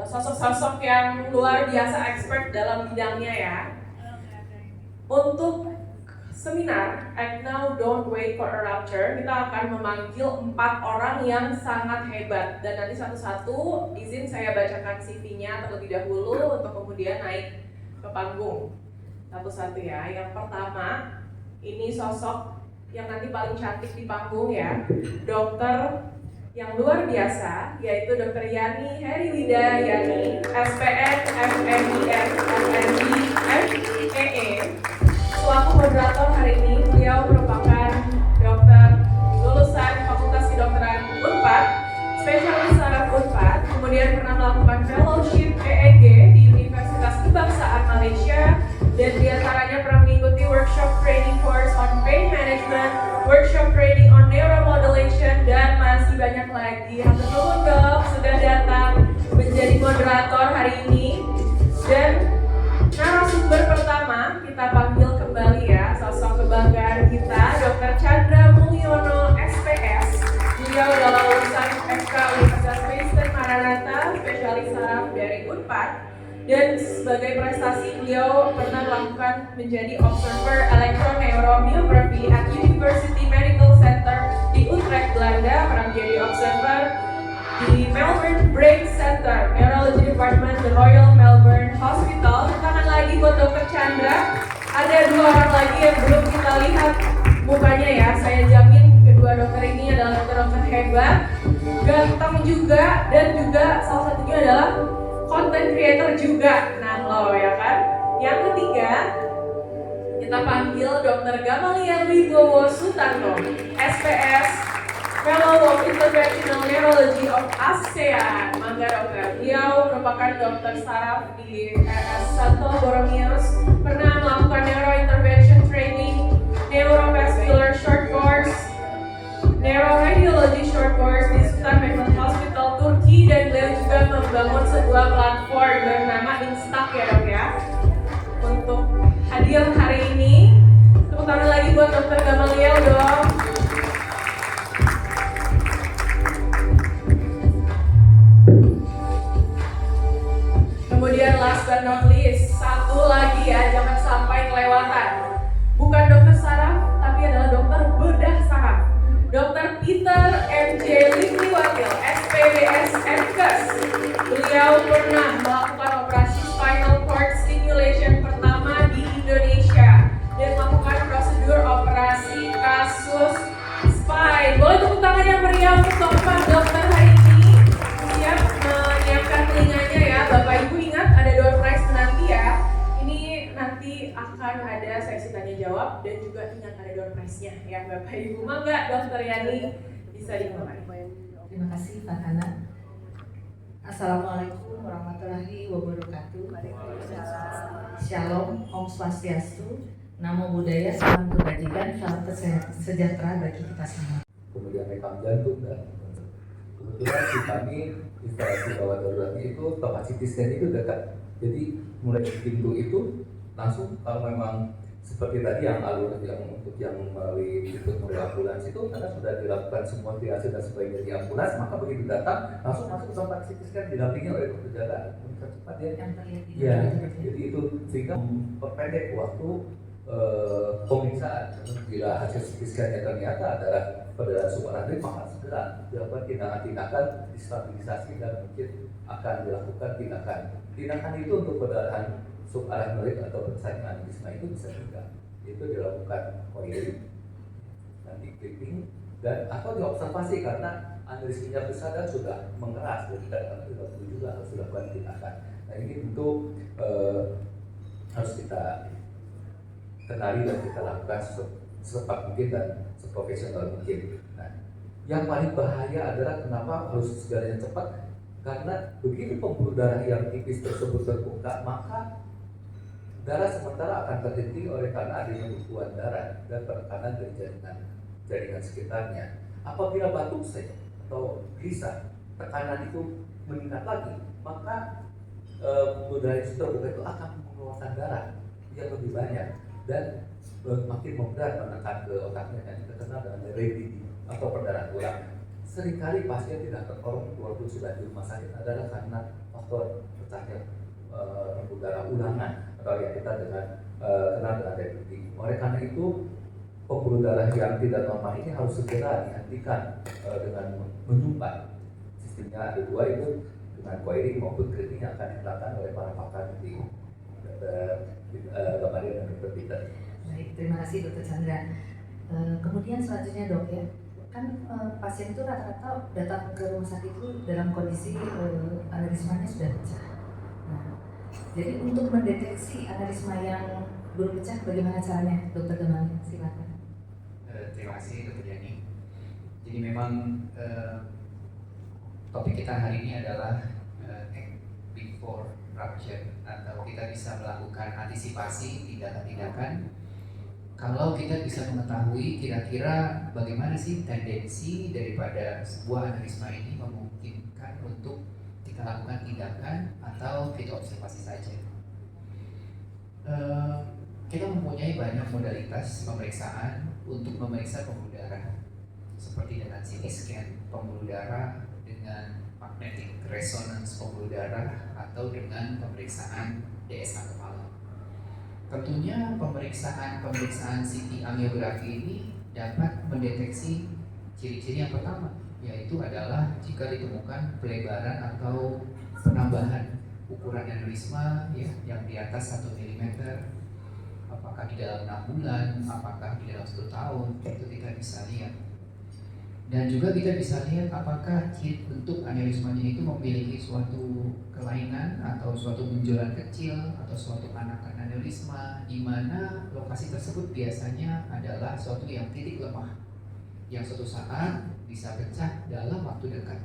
sosok-sosok yang luar biasa expert dalam bidangnya ya. Untuk seminar Act Now Don't Wait for a Rapture, kita akan memanggil 4 orang yang sangat hebat, dan nanti satu-satu izin saya bacakan CV-nya terlebih dahulu untuk kemudian naik ke panggung satu-satu ya. Yang pertama, ini sosok yang nanti paling cantik di panggung ya, dokter yang luar biasa, yaitu Dr. Yani Heriwida Yani, SPN, FMIM, FND, FEE. Selaku moderator hari ini, beliau merupakan dokter lulusan Fakultas Kedokteran Unpad, spesialis saraf Unpad, kemudian pernah melakukan fellowship EEG di Universitas Kebangsaan Malaysia, dan diantaranya pernah mengikuti workshop training course on pain management, workshop training on neuromodulation, dan masih banyak lagi. Hatur nuhun dok, sudah datang menjadi moderator hari ini. Dan narasumber pertama kita panggil kembali ya, sosok kebanggaan kita, Dr. Chandra Mulyono SPS. Beliau adalah lulusan FK Universitas Kristen Maranatha, spesialis saraf dari Unpad, dan sebagai prestasi beliau pernah melakukan menjadi observer electroneuromiography at University Medical Center di Utrecht, Belanda, pernah menjadi observer di Melbourne Brain Center, Neurology Department, The Royal Melbourne Hospital. Tangan lagi buat Dr. Chandra. Ada 2 orang lagi yang belum kita lihat mukanya ya. Saya jamin kedua dokter ini adalah dokter-dokter hebat, ganteng juga, dan juga salah satunya adalah content creator juga. Nah lo ya kan. Yang ketiga, kita panggil Dr. Gamaliel Wibowo Sutanto, SPS, Fellow of Interventional Neurology of ASEAN. Mangga dokter. Beliau merupakan dokter saraf di RS Santo Borromeus, pernah melakukan neurointervention training, neurovascular short course, neuroradiology short course di Sultan Mehmet Hospital Turki, dan beliau juga membangun sebuah platform bernama Instak ya dok ya. Untuk hadir hari ini, tepuk tangan lagi buat Dr. Gamaliel dong. Kemudian last but not least, satu lagi ya, jangan sampai kelewatan. Bukan dokter saraf, tapi adalah dokter bedah saraf. Dr. Peter M.J. Liwakil, SPBS MKes. Beliau pernah melakukan operasi spinal cord stimulation pertama di Indonesia dan melakukan prosedur operasi kasus spine. Boleh tepuk tangan yang meriah untuk dokter hari ini. Siap menyiapkan telinganya ya, Bapak Ibu. Ingat ada door prize nanti ya. Ini nanti akan ada sesi tanya jawab dan juga ingat ada door prize-nya ya Bapak Ibu. Mangga Dokter Yani bisa dimulai. Terima kasih Pak Hana. Assalamualaikum warahmatullahi wabarakatuh. Shalom, Om Swastiastu, Namo Buddhaya, salam kebajikan, salam sejahtera bagi kita semua. Kemudian rekam jantung, dan kebetulan di kami instalasi gawat daruratnya itu tempat CT scan itu dekat. Jadi mulai dari pintu itu langsung, kalau memang seperti tadi yang alur yang melalui pintu melalui ambulans itu, karena sudah dilakukan semua triase dan sebagainya di ambulans, maka begitu datang langsung masuk ke tempat CT scan didampingi oleh dokter jaga cepat ya. Ya, jadi itu sehingga memperpendek waktu pemeriksaan. Bila hasil CT scan-nya ternyata adalah perdarahan subarachnoid, maka segera dilakukan tindakan distabilisasi dan mungkin akan dilakukan tindakan itu untuk perdarahan subarachnoid atau penyakit aneurisma itu bisa juga itu dilakukan coiling, nanti clipping, dan atau diobservasi karena aneurismanya besar dan sudah mengeras, jadi kadang-kadang juga perlu juga harus dilakukan tindakan. Nah ini tentu harus kita kenali dan kita lakukan secepat mungkin dan seprofesional mungkin. Nah, yang paling bahaya adalah kenapa harus segalanya cepat, karena begitu pembuluh darah yang tipis tersebut terbuka, maka darah sementara akan terhenti oleh karena adanya bekuan darah dan penekanan dari jaringan sekitarnya. Apabila batuk saja atau gelisah, tekanan itu meningkat lagi, maka pembuluh darah yang terbuka itu akan mengeluarkan darah yang lebih banyak dan makin memberat menekan ke otaknya, yang kita kenal dengan REBD atau perdarahan ulang. seringkali pasien tidak tertolong walaupun sudah di rumah sakit adalah karena faktor pecahnya pembuluh darah ulangan atau yang kita kenal dengan diabetes. Oleh karena itu pembuluh darah yang tidak normal ini harus segera dihentikan dengan menyumbat. Sistemnya ada dua, itu dengan coiling maupun grinding yang akan diterapkan oleh para pakar di Gamaliel dan Dr. Peter. Baik, terima kasih Dr. Chandra. Kemudian selanjutnya dok ya, kan pasien itu rata-rata datang ke rumah sakit itu dalam kondisi aneurismanya sudah pecah. Nah, jadi untuk mendeteksi aneurisma yang belum pecah, bagaimana caranya, Dr. Gamaliel? Silakan. Terima kasih Dr. Yani. Jadi memang topik kita hari ini adalah act before rupture, atau kita bisa melakukan antisipasi tindakan-tindakan kalau kita bisa mengetahui kira-kira bagaimana sih tendensi daripada sebuah aneurisma ini memungkinkan untuk kita lakukan tindakan atau kita observasi saja. Kita mempunyai banyak modalitas pemeriksaan untuk memeriksa pembuluh darah, seperti dengan CT scan pembuluh darah, dengan magnetic resonance pembuluh darah, atau dengan pemeriksaan DSA kepala. Tentunya pemeriksaan CT angiografi ini dapat mendeteksi ciri-ciri yang pertama, yaitu adalah jika ditemukan pelebaran atau penambahan ukuran aneurisma ya, yang di atas 1 mm, apakah di dalam 6 bulan, apakah di dalam 1 tahun, itu kita bisa lihat. Dan juga kita bisa lihat apakah bentuk aneurismanya itu memiliki suatu kelainan atau suatu benjolan kecil atau suatu anakan aneurisma, di mana lokasi tersebut biasanya adalah suatu yang titik lemah yang suatu saat bisa pecah dalam waktu dekat.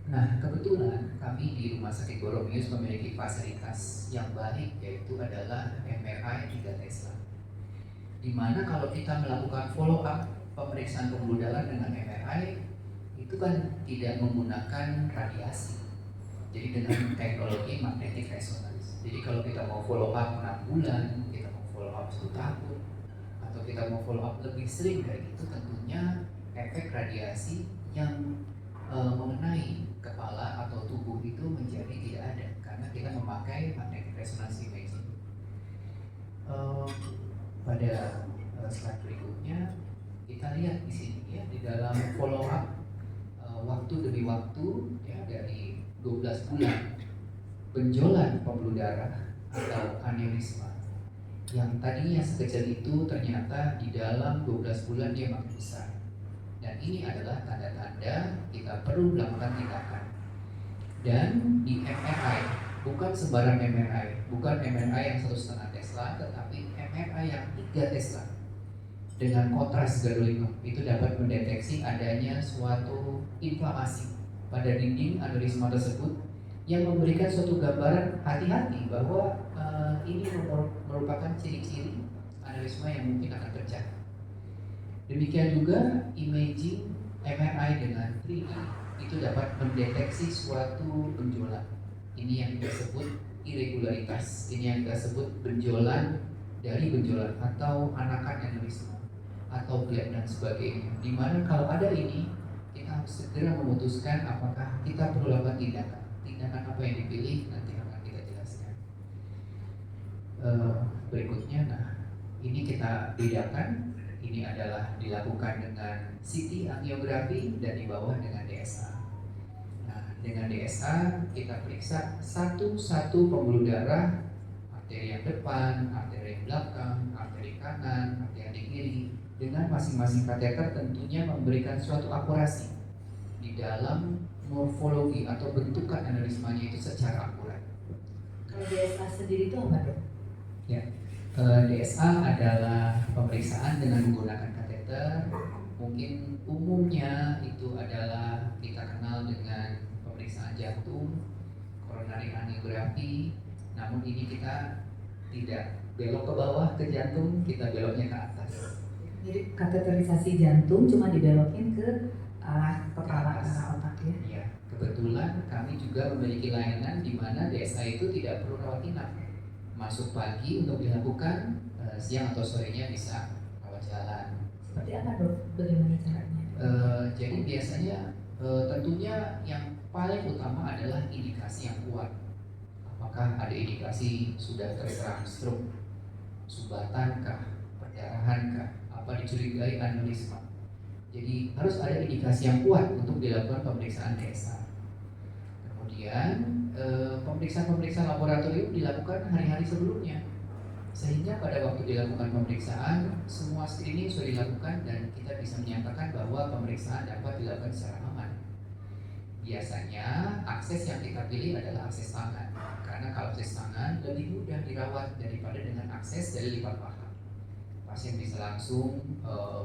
Nah, kebetulan kami di Rumah Sakit Boromius memiliki fasilitas yang baik, yaitu adalah MRI 3 Tesla, di mana kalau kita melakukan follow up pemeriksaan pembuluh darah dengan MRI itu kan tidak menggunakan radiasi, jadi dengan teknologi magnetic resonance. Jadi kalau kita mau follow up 6 bulan, kita mau follow up 1 tahun, atau kita mau follow up lebih sering dari itu, tentunya efek radiasi yang mengenai kepala atau tubuh itu menjadi tidak ada karena kita memakai magnetic resonance imaging. Pada slide berikutnya kita lihat di sini ya, di dalam follow up waktu demi waktu ya, dari 12 bulan, benjolan pembuluh darah atau aneurisma yang tadinya sekecil itu ternyata di dalam 12 bulan dia makin besar. Dan ini adalah tanda-tanda kita perlu melakukan tindakan. Dan di MRI, bukan sembarang MRI, bukan MRI yang 1,5 Tesla, tetapi MRI yang 3 Tesla dengan kontras gadolinium itu dapat mendeteksi adanya suatu inflamasi pada dinding aneurisma tersebut yang memberikan suatu gambaran hati-hati bahwa ini merupakan ciri-ciri aneurisma yang mungkin akan pecah. Demikian juga imaging MRI dengan 3D itu dapat mendeteksi suatu benjolan. Ini yang kita sebut irregularitas, ini yang kita sebut benjolan dari benjolan atau anakan aneurisma atau gland dan sebagainya. Dimana kalau ada ini, kita harus segera memutuskan apakah kita perlu lakukan tindakan. Tindakan apa yang dipilih nanti akan kita jelaskan. Berikutnya, nah ini kita bedakan. Ini adalah dilakukan dengan CT angiografi dan di bawah dengan DSA. Nah, dengan DSA kita periksa satu-satu pembuluh darah, arteri yang depan, arteri yang belakang, arteri kanan, arteri kiri, dengan masing-masing kateter tentunya memberikan suatu akurasi di dalam morfologi atau bentukan aneurismanya itu secara akurat. Kalau DSA sendiri itu apa dok? Ya. DSA adalah pemeriksaan dengan menggunakan kateter. Mungkin umumnya itu adalah kita kenal dengan pemeriksaan jantung, coronary angiografi. Namun ini kita tidak belok ke bawah ke jantung, kita beloknya ke atas. Jadi kateterisasi jantung cuma dibelokin ke arah kepala, arah otak ya? Iya, kebetulan kami juga memiliki layanan di mana DSA itu tidak perlu rawat inap. Masuk pagi untuk dilakukan, siang atau sorenya bisa rawat jalan. Seperti apa dok? Bagaimana caranya? Jadi biasanya tentunya yang paling utama adalah indikasi yang kuat. Apakah ada indikasi sudah terserang stroke, subatankah, perdarahankah, apa dicurigai aneurisma. Jadi harus ada indikasi yang kuat untuk dilakukan pemeriksaan DSA. Kemudian pemeriksaan-pemeriksaan laboratorium dilakukan hari-hari sebelumnya, sehingga pada waktu dilakukan pemeriksaan semua screening sudah dilakukan dan kita bisa menyatakan bahwa pemeriksaan dapat dilakukan secara aman. Biasanya akses yang kita pilih adalah akses tangan, karena kalau akses tangan lebih mudah dirawat daripada dengan akses dari lipat paha. Pasien bisa langsung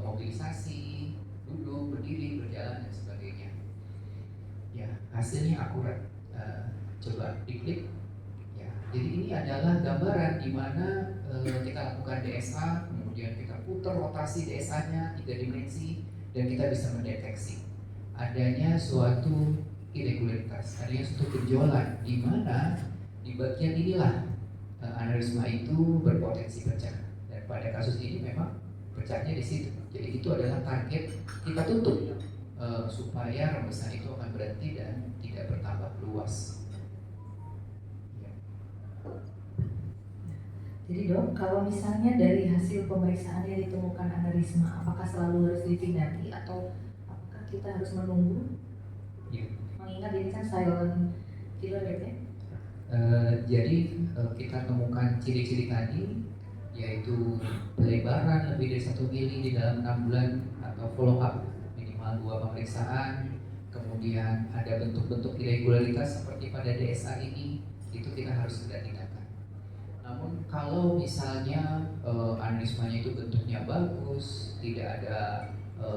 mobilisasi, duduk, berdiri, berjalan dan sebagainya. Ya, hasilnya akurat. Coba diklik. Ya, jadi ini adalah gambaran di mana kita lakukan DSA, kemudian kita putar rotasi DSA-nya 3 dimensi dan kita bisa mendeteksi adanya suatu irregularitas, adanya suatu gejolak di mana di bagian inilah aneurisma itu berpotensi pecah. Dan pada kasus ini memang pecahnya di situ. Jadi itu adalah target kita tutup supaya rembesan itu akan berhenti dan tidak bertambah luas. Jadi dok, kalau misalnya dari hasil pemeriksaannya ditemukan aneurisma, apakah selalu harus ditindaki atau apakah kita harus menunggu? Ya. Mengingat ini kan silent killer ya? Jadi kita temukan ciri-ciri tadi, yaitu pelebaran lebih dari 1 mili di dalam 6 bulan atau follow up minimal 2 pemeriksaan, kemudian ada bentuk-bentuk irregularitas seperti pada DSA ini, itu kita harus segera tindakan. Namun kalau misalnya aneurismanya itu bentuknya bagus, tidak ada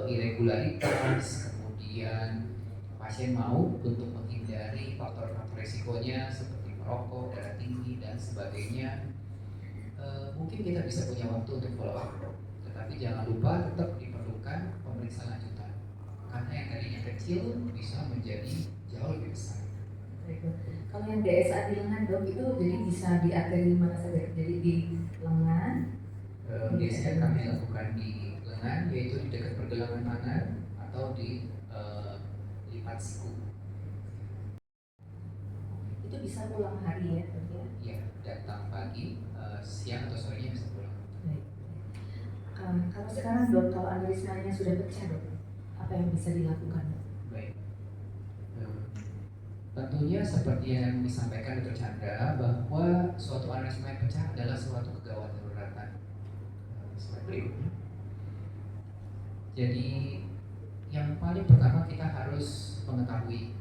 irregularitas, kemudian pasien mau untuk menghindari faktor-faktor resikonya seperti merokok, darah tinggi dan sebagainya, mungkin kita bisa punya waktu untuk follow up. Tetapi jangan lupa tetap diperlukan pemeriksaan lanjutan, karena yang tadinya kecil bisa menjadi jauh lebih besar. Kalau yang DSA di lengan dok itu jadi bisa di arteri mana saja? Jadi di lengan. Biasanya kami lakukan di lengan, yaitu di dekat pergelangan tangan atau di lipat siku. Itu bisa ulang hari ya dok ya? Ya, datang pagi, siang atau sorenya bisa pulang. Baik. Kalau sekarang dok, kalau aneurismanya sudah pecah dok, apa yang bisa dilakukan? Baik. Tentunya seperti yang disampaikan Dr. Chandra, bahwa suatu aneurisma yang pecah adalah suatu kegawat daruratan. Seperti berikutnya. Jadi yang paling pertama kita harus mengetahui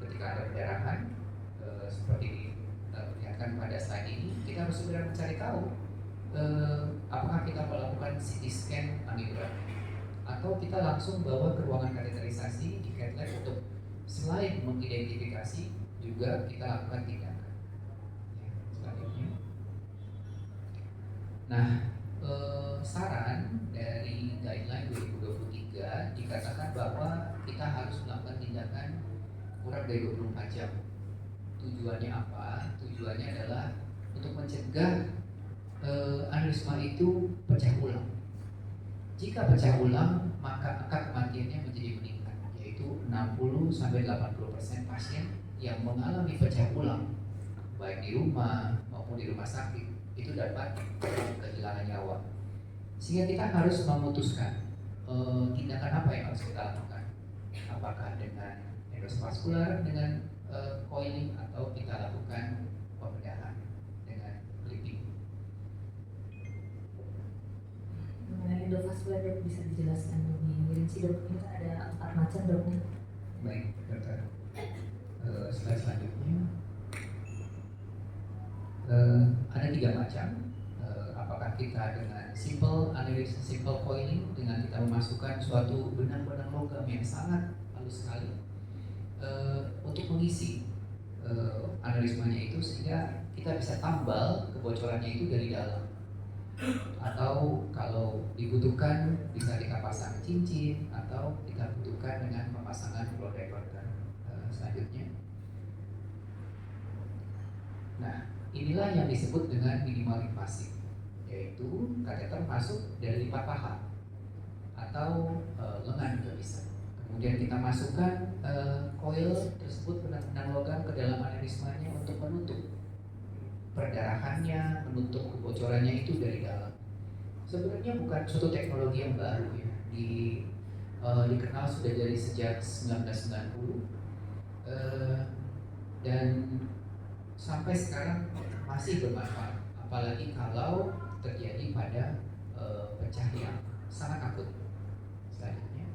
ketika ada perdarahan seperti diperlihatkan pada slide ini, kita harus segera mencari tahu apakah kita melakukan CT scan angiogram atau kita langsung bawa ke ruangan kateterisasi di cath lab untuk selain mengidentifikasi juga kita lakukan tindakan. Ya, selanjutnya. Nah, saran dari guideline 2023 dikatakan bahwa kita harus melakukan tindakan kurang dari 24 jam. Tujuannya apa? Tujuannya adalah untuk mencegah aneurisma itu pecah ulang. Jika pecah ulang, maka angka kematiannya menjadi meningkat, yaitu 60-80% pasien yang mengalami pecah ulang baik di rumah maupun di rumah sakit itu dapat kehilangan nyawa. Sehingga kita harus memutuskan tindakan apa yang harus kita lakukan, apakah dengan endovaskular, dengan coiling, atau kita lakukan pembedahan dengan clipping. Mengenai endovaskular dok, bisa dijelaskan lebih rinci dok? Ini kan ada 4 macam dok. Baik, dokter. Slide selanjutnya. Ada 3 macam. Apakah kita dengan simple aneurisma, simple coiling, dengan kita memasukkan suatu benang-benang logam yang sangat halus sekali untuk mengisi aneurismanya itu, sehingga kita bisa tambal kebocorannya itu dari dalam. Atau kalau dibutuhkan bisa kita pasang cincin, atau kita butuhkan dengan pemasangan flow diverter. Selanjutnya. Nah, inilah yang disebut dengan minimal invasif, yaitu kateter masuk dari lipat paha atau lengan juga bisa. Kemudian kita masukkan koil tersebut benang-benang logam ke dalam aneurismanya untuk menutup perdarahannya, menutup kebocorannya itu dari dalam. Sebenarnya bukan suatu teknologi yang baru ya, dikenal sudah dari sejak 1990 dan sampai sekarang masih bermanfaat, apalagi kalau terjadi pada pecah yang sangat akut. Selanjutnya,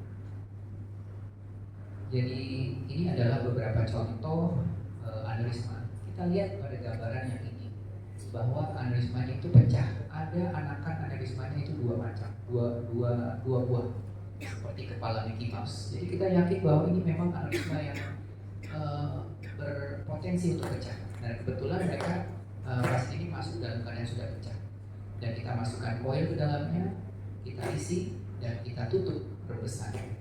jadi ini adalah beberapa contoh aneurisma. Kita lihat pada gambaran yang ini bahwa aneurismanya itu pecah. Ada anakan aneurismanya itu dua macam, dua buah, seperti kepala Mickey Mouse. Jadi kita yakin bahwa ini memang aneurisma yang berpotensi untuk pecah. Dan kebetulan mereka pasien ini masuk dalam keadaan sudah pecah. Dan kita masukkan koil ke dalamnya, kita isi dan kita tutup rebesannya.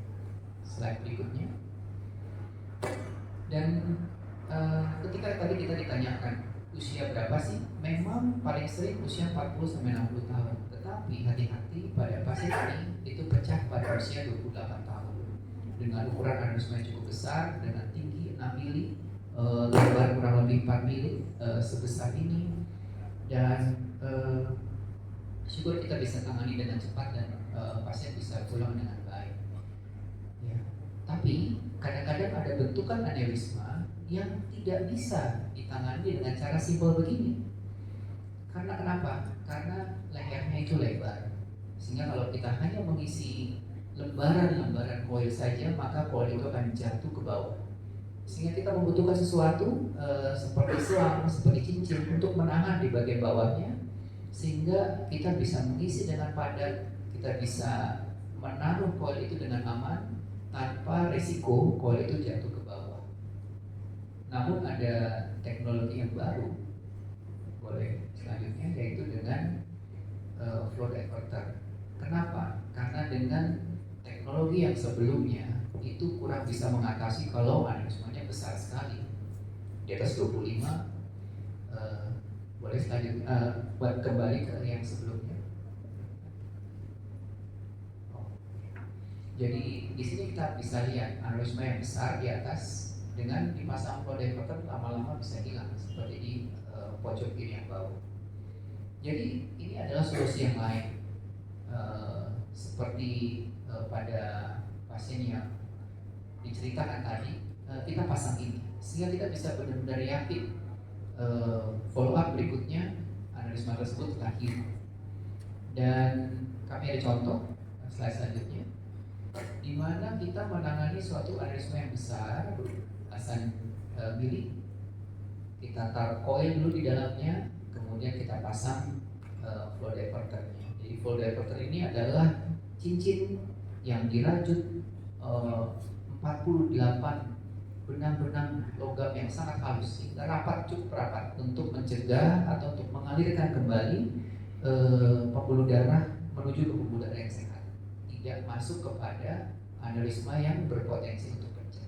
Slide berikutnya. Dan ketika tadi kita ditanyakan usia berapa sih? Memang paling sering usia 40-60 tahun. Tetapi hati-hati pada pasien ini itu pecah pada usia 28 tahun. Dengan ukuran aneurisma yang cukup besar, dengan tinggi 6 mili, lebar kurang lebih 4 mili, sebesar ini. Dan syukur kita bisa tangani dengan cepat dan pasien bisa pulang dengan baik. Ya. Tapi kadang-kadang ada bentukan aneurisma yang tidak bisa ditangani dengan cara simpel begini. Karena kenapa? Karena lehernya itu lebar. Sehingga kalau kita hanya mengisi lembaran-lembaran koil saja, maka koil itu akan jatuh ke bawah. Sehingga kita membutuhkan sesuatu seperti selang, seperti cincin untuk menahan di bagian bawahnya, sehingga kita bisa mengisi dengan padat, kita bisa menaruh koil itu dengan aman tanpa risiko koil itu jatuh ke bawah. Namun ada teknologi yang baru, boleh selanjutnya, yaitu dengan flow diverter. Kenapa? Karena dengan teknologi yang sebelumnya itu kurang bisa mengatasi kalau aneurismanya besar sekali, di atas 25. Boleh selanjutnya buat kembali ke yang sebelumnya. Jadi di sini kita bisa lihat aneurisma yang besar di atas, dengan dipasang flow diverter lama-lama bisa hilang seperti di pojok kiri yang bawah. Jadi ini adalah solusi yang lain, seperti pada pasien yang diceritakan tadi, kita pasang ini sehingga kita bisa benar-benar yakin follow up berikutnya aneurisma tersebut telah hilang. Dan kami ada contoh slide selanjutnya, di mana kita menangani suatu aneurisma yang besar belasan mili. Kita taruh koil dulu di dalamnya, kemudian kita pasang flow diverternya. Jadi flow diverter ini adalah cincin yang dirajut 48 benang-benang logam yang sangat halus, sehingga rapat, cukup rapat untuk mencegah atau untuk mengalirkan kembali pembuluh darah menuju ke pembuluh darah yang sehat, tidak masuk kepada aneurisma yang berpotensi untuk pecah.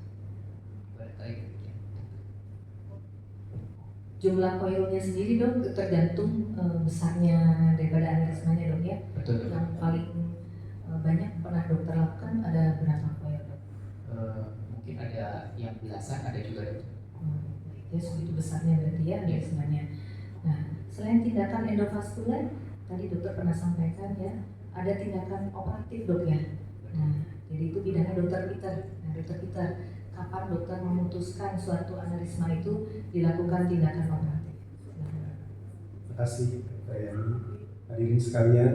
Jumlah koilnya sendiri dok tergantung besarnya daripada aneurismanya dok ya. Betul. Yang paling banyak pernah dokter lakukan ada berapa koil dok? Mungkin ada yang belasan, ada juga dokter. Ya segitu besarnya berarti ya aneurismanya. Nah selain tindakan endovaskuler, tadi dokter pernah sampaikan ya, ada tindakan operatif dok ya. Nah jadi itu bidangnya dokter Peter. Nah dokter Peter, kapan dokter memutuskan suatu aneurisma itu dilakukan tindakan operatif? Terima kasih Dr. Yani. Hadirin sekalian,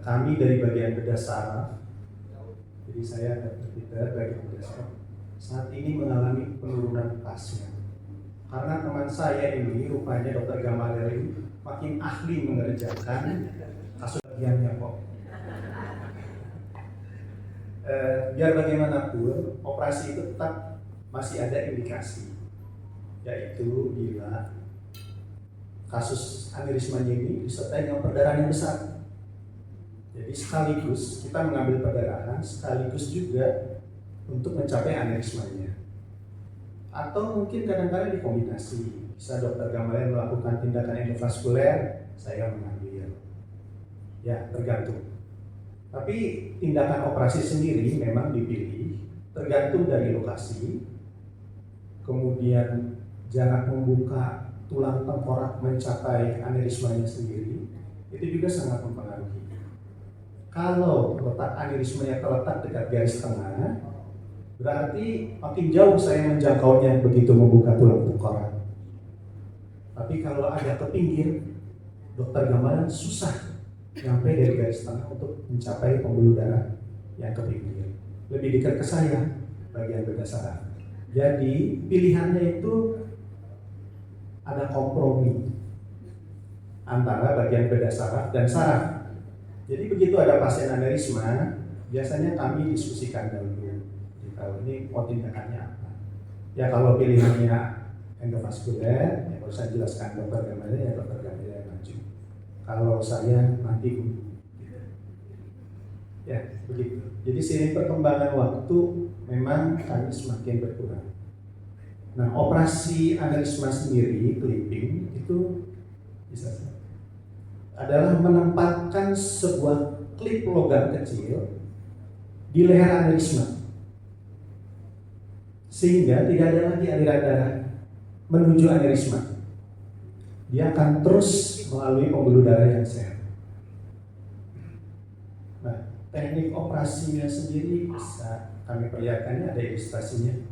kami dari bagian bedah saraf, jadi saya Dr. Peter bagian bedah saraf, saat ini mengalami penurunan pasien. Karena teman saya ini rupanya Dr. Gamaliel ini makin ahli mengerjakan kasus bagiannya kok. Biar bagaimanapun operasi itu tetap masih ada indikasi, yaitu bila kasus aneurismanya ini disertai dengan perdarahan yang besar. Jadi sekaligus kita mengambil perdarahan, sekaligus juga untuk mencapai aneurismanya. Atau mungkin kadang-kadang dikombinasi, bisa Dr. Gamaliel melakukan tindakan endovaskuler, saya mengambil. Ya tergantung. Tapi tindakan operasi sendiri memang dipilih tergantung dari lokasi, kemudian jarak membuka tulang tengkorak mencapai aneurismanya sendiri, itu juga sangat mempengaruhi. Kalau letak aneurismanya terletak dekat garis tengah, berarti makin jauh saya menjangkaunya begitu membuka tulang tengkorak. Tapi kalau ada ke pinggir, dokter gambaran susah sampai dari garis tengah untuk mencapai pembuluh darah yang ke pinggir. Lebih dekat ke saya, bagian bedah saraf. Jadi pilihannya itu ada kompromi antara bagian bedah saraf dan saraf. Jadi begitu ada pasien aneurisma, biasanya kami diskusikan dulu. Kalau ini mau tindakannya apa? Ya kalau pilihannya endovaskuler, yang baru saya jelaskan dokter gambaran, ya dokter gambaran yang maju. Kalau saya nanti ya begitu. Jadi seiring perkembangan waktu memang kami semakin berkurang. Nah, operasi aneurisma sendiri, clipping itu bisa adalah menempatkan sebuah klip logam kecil di leher aneurisma, sehingga tidak ada lagi aliran darah menuju aneurisma. Dia akan terus melalui pembuluh darah yang sehat. Nah, teknik operasinya sendiri bisa kami perlihatkan, ada ilustrasinya.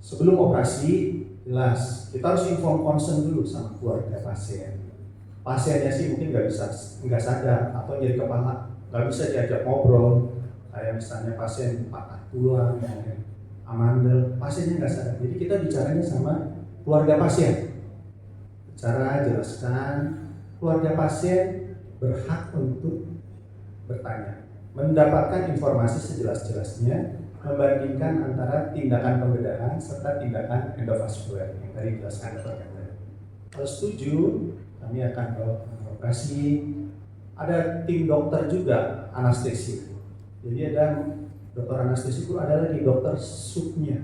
Sebelum operasi, jelas kita harus inform concern dulu sama keluarga pasien. Pasiennya sih mungkin nggak sadar atau jadi kepala, nggak bisa diajak ngobrol. Kayak misalnya pasien patah tulang, amandel, pasiennya nggak sadar. Jadi kita bicaranya sama keluarga pasien. Cara jelaskan, keluarga pasien berhak untuk bertanya, mendapatkan informasi sejelas-jelasnya, membandingkan antara tindakan pembedahan serta tindakan endovaskuler yang tadi dijelaskan dokter. Kalau setuju, kami akan operasi. Ada tim dokter juga anestesi. Jadi ada dokter anestesi itu, ada lagi dokter subnya,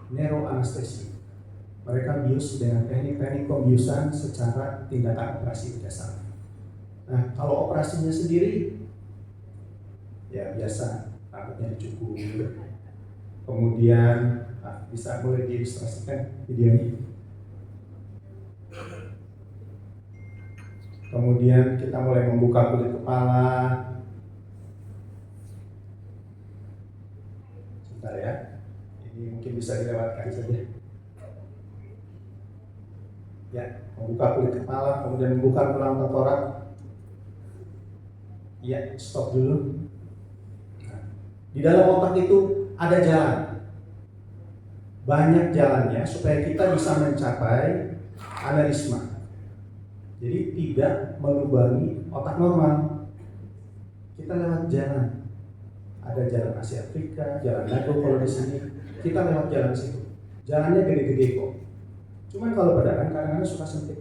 neuroanestesi. Mereka bius dengan teknik-teknik pembiusan secara tindakan operasi dasar. Nah, kalau operasinya sendiri, ya biasa, rambutnya dicukur. Kemudian, bisa boleh diilustrasikan videonya. Kemudian kita mulai membuka kulit kepala. Sebentar ya, ini mungkin bisa dilewatkan saja. Ya, membuka kulit kepala, kemudian membuka tulang tengkorak. Ya, stop dulu. Nah, di dalam otak itu ada jalan, banyak jalannya supaya kita bisa mencapai aneurisma. Jadi tidak melubangi otak normal. Kita lewat jalan. Ada jalan Asia Afrika, jalan Nago kalau di sini. Kita lewat jalan situ. Jalannya gede-gede kok. Cuman kalau perdarahan kadang-kadang suka sempit.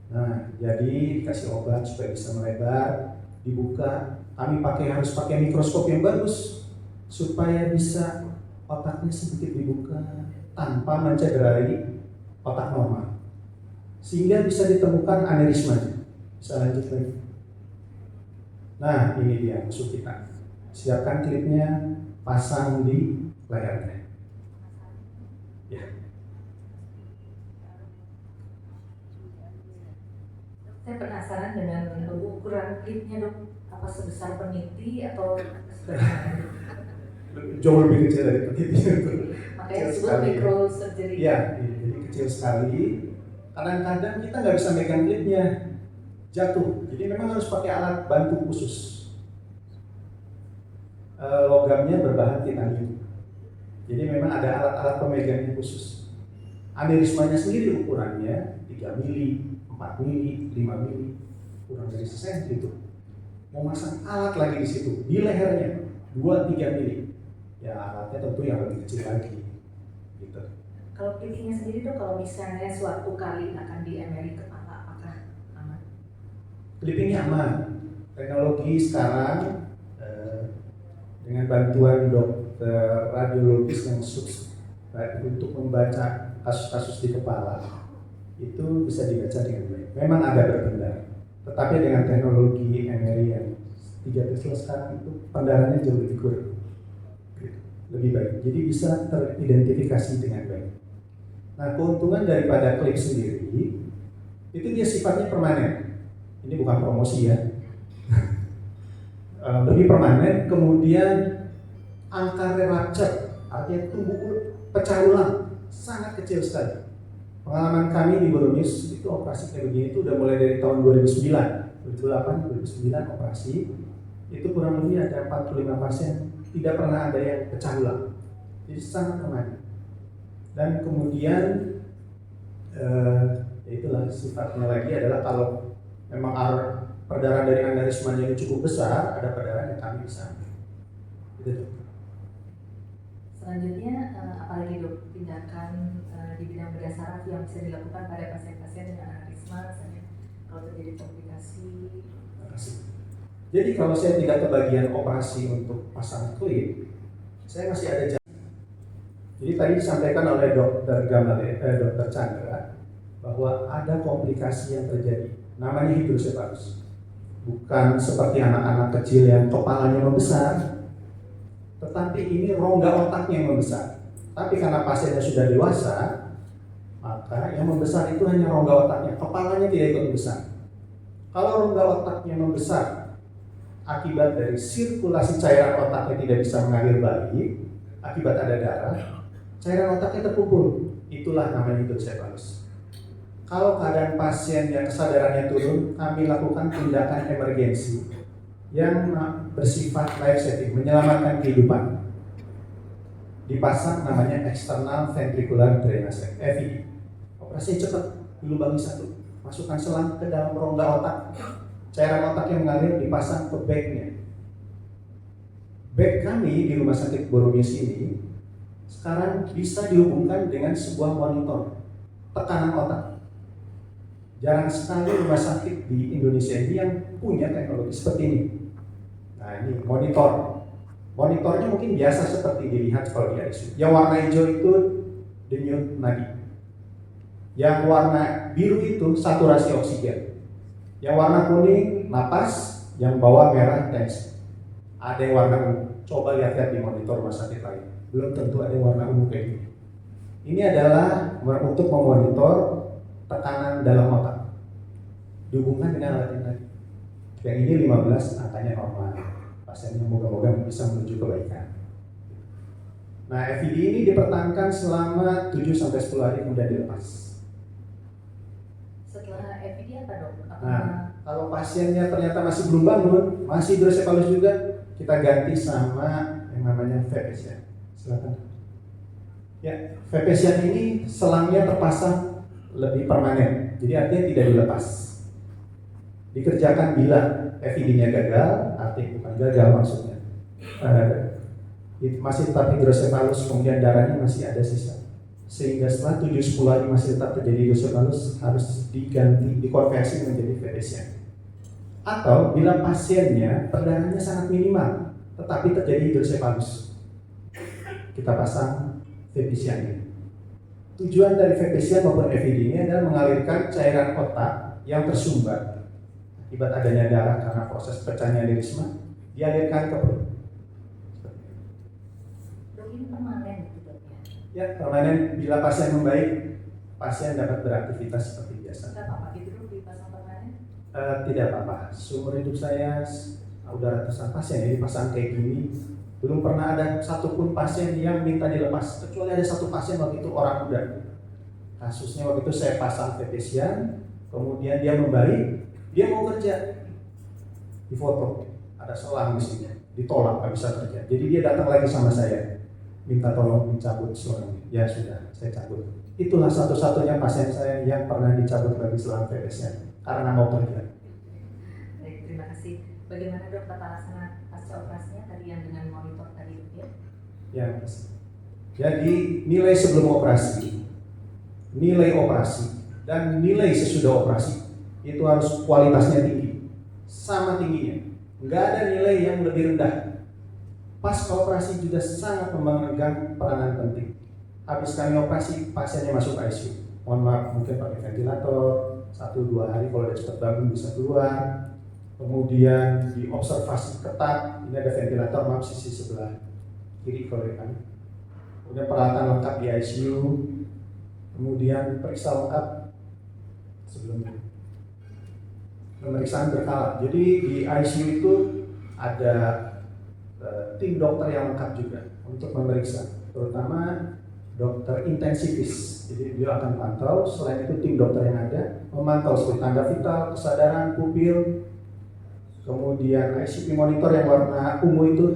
Nah, jadi dikasih obat supaya bisa melebar, dibuka. Kami harus pakai mikroskop yang bagus supaya bisa otaknya sedikit dibuka tanpa mencederai otak normal, sehingga bisa ditemukan aneurismanya. Bisa lanjut lagi. Nah, ini dia musuh kita. Siapkan klipnya, pasang di lehernya. Ya. Saya penasaran dengan ukuran klipnya dok, apa sebesar peniti atau Jauh lebih kecil dari peniti. makanya disebut microsurgery. Iya, jadi kecil sekali. Kadang-kadang kita nggak bisa megang klipnya, jatuh. Jadi memang harus pakai alat bantu khusus. Logamnya berbahan titanium. Jadi memang ada alat-alat pemegangnya khusus. Aneurismanya sendiri ukurannya 3 mili, 4 mili, 5 mili, kurang dari sesenti itu. Mau masang alat lagi di situ, di lehernya 2-3 mili. Ya alatnya tentu yang lebih kecil lagi. Gitu. Kalau clippingnya sendiri tuh kalau misalnya suatu kali akan di-MRI kepala, apakah aman? Clippingnya aman. Teknologi sekarang dengan bantuan dokter radiologis yang untuk membaca kasus-kasus di kepala itu bisa dibaca dengan baik. Memang ada berkendara, tetapi dengan teknologi MRI yang 3 Tesla sekarang itu pendarahannya jauh lebih kurang, lebih baik. Jadi bisa teridentifikasi dengan baik. Nah, keuntungan daripada klip sendiri itu dia sifatnya permanen. Ini bukan promosi ya. Lebih permanen, kemudian angka re-rupture, artinya pecah ulang, sangat kecil sekali. Pengalaman kami di Boronis itu operasi kayak begini itu udah mulai dari tahun 2009, 2008, 2009 operasi, itu kurang lebih ada 45%, tidak pernah ada yang pecah ulang. Jadi sangat permanen. Dan kemudian itulah sifatnya lagi adalah kalau memang perdarahan dari aneurismanya ini cukup besar, ada perdarahan yang kami bisa ambil. Itu. Selanjutnya, apalagi dok tindakan di bidang bedah saraf yang bisa dilakukan pada pasien-pasien dengan aneurisma, misalnya kalau terjadi komplikasi? Terima kasih. Jadi kalau saya tidak kebagian operasi untuk pasang klip, saya masih ada jalan. Jadi tadi disampaikan oleh Dr. Chandra bahwa ada komplikasi yang terjadi, namanya hidrosefalus. Bukan seperti anak-anak kecil yang kepalanya membesar, tetapi ini rongga otaknya yang membesar. Tapi karena pasiennya sudah dewasa, maka yang membesar itu hanya rongga otaknya, kepalanya tidak ikut membesar. Kalau rongga otaknya membesar akibat dari sirkulasi cairan otaknya tidak bisa mengalir balik, akibat ada darah, cairan otaknya terkumpul. Itulah namanya hidrosefalus. Kalau keadaan pasien yang kesadarannya turun, kami lakukan tindakan emergensi yang bersifat life saving, menyelamatkan kehidupan. Dipasang namanya external ventricular drainage (EVD). Operasi cepat, dilubangi 1, masukkan selang ke dalam rongga otak, cairan otak yang mengalir dipasang ke bagnya. Bag kami di Rumah Sakit Boronis ini sekarang bisa dihubungkan dengan sebuah monitor tekanan otak. Jarang sekali rumah sakit di Indonesia ini yang punya teknologi seperti ini. Nah, ini monitor. Monitornya mungkin biasa seperti dilihat kalau di ICU. Yang warna hijau itu denyut nadi. Yang warna biru itu saturasi oksigen. Yang warna kuning napas, yang bawah merah tensi. Ada yang warna ungu. Coba lihat-lihat di monitor rumah sakit lain. Belum tentu ada yang warna ungu kayak gini. Ini adalah untuk memonitor tekanan dalam otak. Dihubungkan dengan alat yang tadi. Yang ini 15, angkanya normal. Pasiennya moga-moga bisa menuju kebaikan. Nah, FVD ini dipertahankan selama 7-10 hari kemudian dilepas. Setelah FVD apa dok? Nah, kalau pasiennya ternyata masih belum bangun, masih hidrosefalus juga, kita ganti sama yang namanya Vepesian. Silakan. Ya, Vepesian ini selangnya terpasang lebih permanen, jadi artinya tidak dilepas. Dikerjakan bila FVD-nya gagal, artinya bukan gagal maksudnya, masih tetap hidrosefalus, kemudian darahnya masih ada sisa, sehingga setelah 7-10 hari masih tetap terjadi hidrosefalus, harus diganti, dikonversi menjadi Vepesian. Atau bila pasiennya perdarahannya sangat minimal, tetapi terjadi hidrosefalus, kita pasang Vepesian ini. Tujuan dari Vepesian maupun FVD ini adalah mengalirkan cairan otak yang tersumbat akibat adanya darah karena proses pecahnya aneurisma, dialirkan ke perut. Dok, ini permanen gitu dok ya? Ya, permanen. Bila pasien membaik, pasien dapat beraktivitas seperti biasa. Tidak apa-apa gitu dok dipasang permanen? Tidak apa-apa. Seumur hidup saya udah ratusan pasien ya dipasang kayak gini. Belum pernah ada satupun pasien yang minta dilepas, kecuali ada satu pasien waktu itu orang muda. Kasusnya waktu itu saya pasang Vepesian, kemudian dia membaik, dia mau kerja, difoto, ada selang di sini, ditolak, nggak bisa kerja. Jadi dia datang lagi sama saya, minta tolong dicabut selangnya. Ya sudah, saya cabut. Itulah satu-satunya pasien saya yang pernah dicabut lagi selang Vepesian karena mau kerja. Baik, terima kasih. Bagaimana dok tata laksana pasca operasinya tadi yang dengan monitor tadi dok ya? Ya, jadi nilai sebelum operasi, nilai operasi, dan nilai sesudah operasi itu harus kualitasnya tinggi, sama tingginya. Nggak ada nilai yang lebih rendah. Pasca operasi juga sangat memegang peranan penting. Habis kami operasi, pasiennya masuk ICU. Mohon maaf, mungkin pakai ventilator, 1-2 hari kalau udah cepat bangun bisa keluar. kemudian diobservasi ketat. Ini ada ventilator, maaf sisi sebelah kiri kalau kan. Kemudian peralatan lengkap di ICU, kemudian periksa lengkap sebelumnya. Pemeriksaan berkala. Jadi di ICU itu ada tim dokter yang lengkap juga untuk memeriksa, terutama dokter intensivis. Jadi dia akan pantau. Selain itu tim dokter yang ada memantau seperti tanda vital, kesadaran, pupil, kemudian ICP monitor yang warna ungu itu,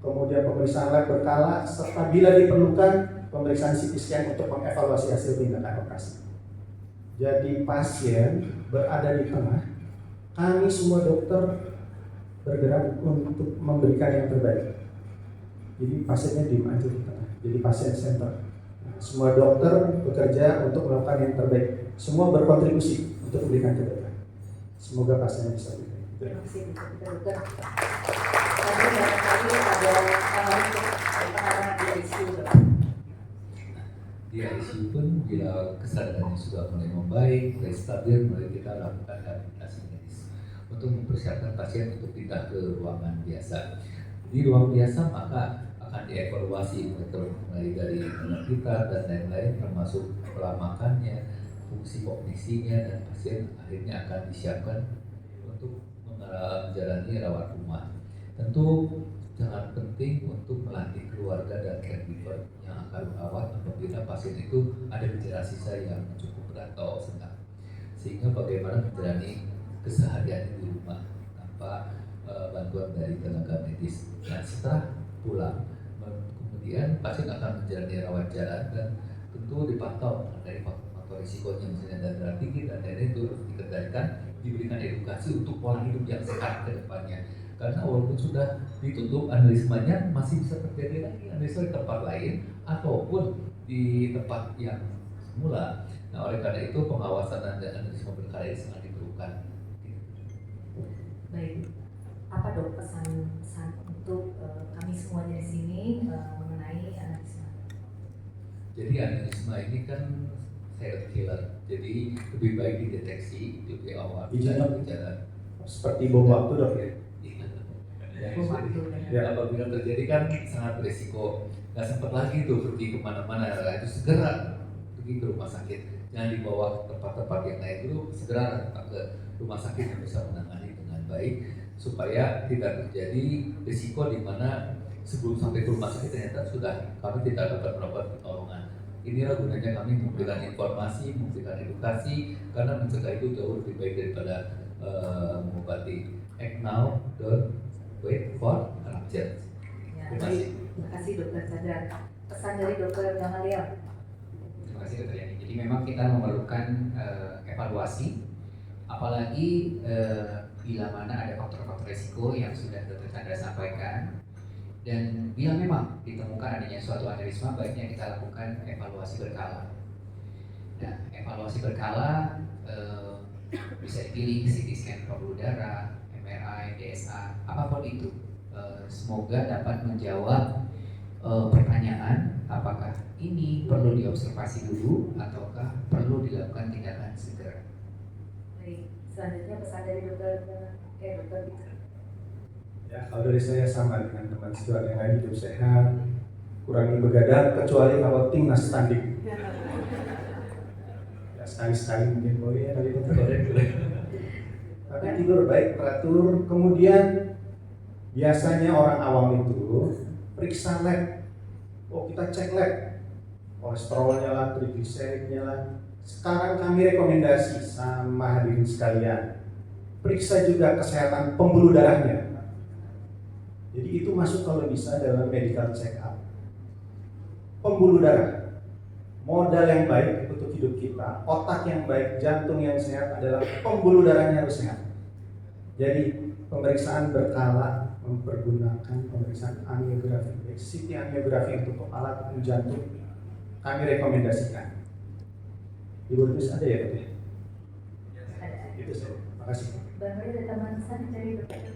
kemudian pemeriksaan lab berkala, serta bila diperlukan pemeriksaan CT scan untuk mengevaluasi hasil tindakan operasi. Jadi pasien berada di tengah, kami semua dokter bergerak untuk memberikan yang terbaik. Jadi pasiennya di aja di tengah, jadi pasien center. Nah, semua dokter bekerja untuk melakukan yang terbaik. Semua berkontribusi untuk memberikan terbaik. Semoga pasiennya bisa lebih baik. Terima kasih dokter. Tadi barangkali ada pengalaman di ICU, dokter. Di ICU pun bila kesadarannya sudah mulai membaik, mulai stabil, mulai kita lakukan rehabilitasi medis untuk mempersiapkan pasien untuk pindah ke ruangan biasa. Di ruang biasa maka akan dievaluasi mulai dari kita dan lain-lain, termasuk pola makannya, fungsi kognisinya, dan pasien akhirnya akan disiapkan untuk menjalani rawat rumah. Tentu sangat penting untuk melatih keluarga dan caregiver yang akan merawat apabila pasien itu ada gejala sisa yang cukup berat atau sedang, sehingga bagaimana menjalani keseharian di rumah tanpa bantuan dari tenaga medis. Nah, setelah pulang, kemudian pasien akan menjalani rawat jalan dan tentu dipantau dari faktor risikonya, misalnya darah tinggi dan lain-lain, itu harus dikendalikan, diberikan edukasi untuk pola hidup yang sehat ke depannya. Karena walaupun sudah ditutup, aneurismanya masih bisa terjadi lagi, aneurisma di tempat lain ataupun di tempat yang semula. Nah, oleh karena itu pengawasan dan aneurisma berkala ini sangat diperlukan. Baik, apa dok pesan untuk kami semuanya di sini mengenai aneurisma? Jadi aneurisma ini kan silent killer, jadi lebih baik dideteksi lebih awal. Gejala Seperti bom waktu dok ya. Ya, apabila terjadi kan sangat beresiko. Nggak sempat lagi tuh pergi kemana-mana, itu segera pergi ke rumah sakit. Jangan dibawa ke tempat-tempat yang lain dulu, segera datang ke rumah sakit yang bisa menangani dengan baik supaya tidak terjadi risiko di mana sebelum sampai ke rumah sakit ternyata sudah kami tidak dapat melakukan pertolongan. Inilah gunanya kami memberikan informasi, memberikan edukasi, karena mencegah itu jauh lebih baik daripada mengobati. Act now, don't wait for rupture. Ya, Terima kasih. terima kasih dokter Chandra. Pesan dari dokter Gamaliel. Terima kasih dokter Yani. Jadi memang kita memerlukan evaluasi, apalagi bila mana ada faktor-faktor risiko yang sudah dokter Chandra sampaikan, dan bila memang ditemukan adanya suatu aneurisma, baiknya kita lakukan evaluasi berkala. Nah, evaluasi berkala bisa dipilih CT scan pembuluh darah, MRI, DSA, apapun itu. Semoga dapat menjawab pertanyaan apakah ini perlu diobservasi dulu ataukah perlu dilakukan tindakan segera. Baik, selanjutnya pesan dari dokter Peter. Ya, kalau dari saya sama dengan teman sejawat yang lain, hidup sehat, kurangi begadang, kecuali kalau timnas tanding. Ya, sekali-sekali mungkin boleh ya, kali dokter. Tapi tidur baik, teratur. Kemudian biasanya orang awam itu periksa lab. Oh, kita cek lab, kolesterolnya lah, trigliseridnya lah. Sekarang kami rekomendasi sama hadirin sekalian, periksa juga kesehatan pembuluh darahnya. Jadi itu masuk kalau bisa dalam medical check up. Pembuluh darah, modal yang baik untuk hidup kita, otak yang baik, jantung yang sehat adalah pembuluh darahnya harus sehat. Jadi pemeriksaan berkala mempergunakan pemeriksaan angiografi, CT angiografi untuk kepala ataupun jantung, kami rekomendasikan. Ibu Rus ada ya Dok? Ada. Itu saja. Terima kasih. Barangkali ada tambahan pesan dari dokter.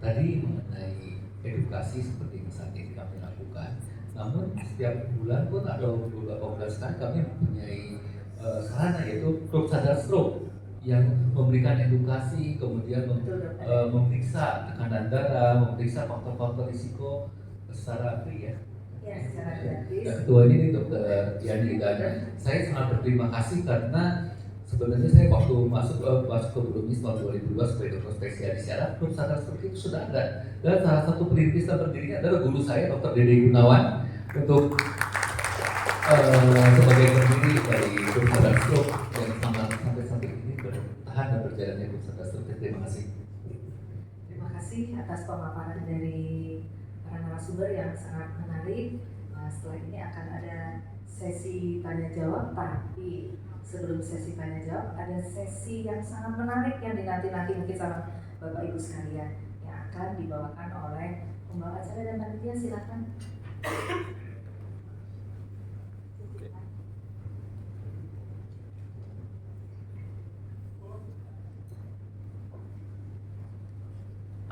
Tadi mengenai edukasi seperti yang saat ini kami lakukan, namun setiap bulan pun ada beberapa bulan sekali kami mempunyai sarana, yaitu klub sadar stroke yang memberikan edukasi, kemudian Betul, dokter. memeriksa tekanan darah, memeriksa faktor-faktor risiko secara free ya. Ya, secara gratis. Ya, ketua ini Dokter Yani dan saya sangat berterima kasih karena sebenarnya saya waktu masuk ke Brumis tahun 2002 sebagai dokter spesialis syaraf belum sadar seperti itu sudah ada. Dan salah satu perintis dan pendirinya adalah guru saya Dr. Dede Gunawan untuk sebagai pendiri dari grup sadar stroke yang sampai ini bertahan dan berjalan di grup sadar stroke. Terima kasih. Terima kasih atas pemaparan dari para narasumber yang sangat menarik. Nah, setelah ini akan ada sesi tanya jawab, tapi sebelum sesi tanya jawab ada sesi yang sangat menarik yang dinanti-nanti mungkin sama Bapak Ibu sekalian yang akan dibawakan oleh pembawa acara dan panitia. Silakan.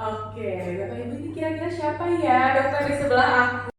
Oke, Bapak Ibu ini kira-kira siapa ya dokter di sebelah aku?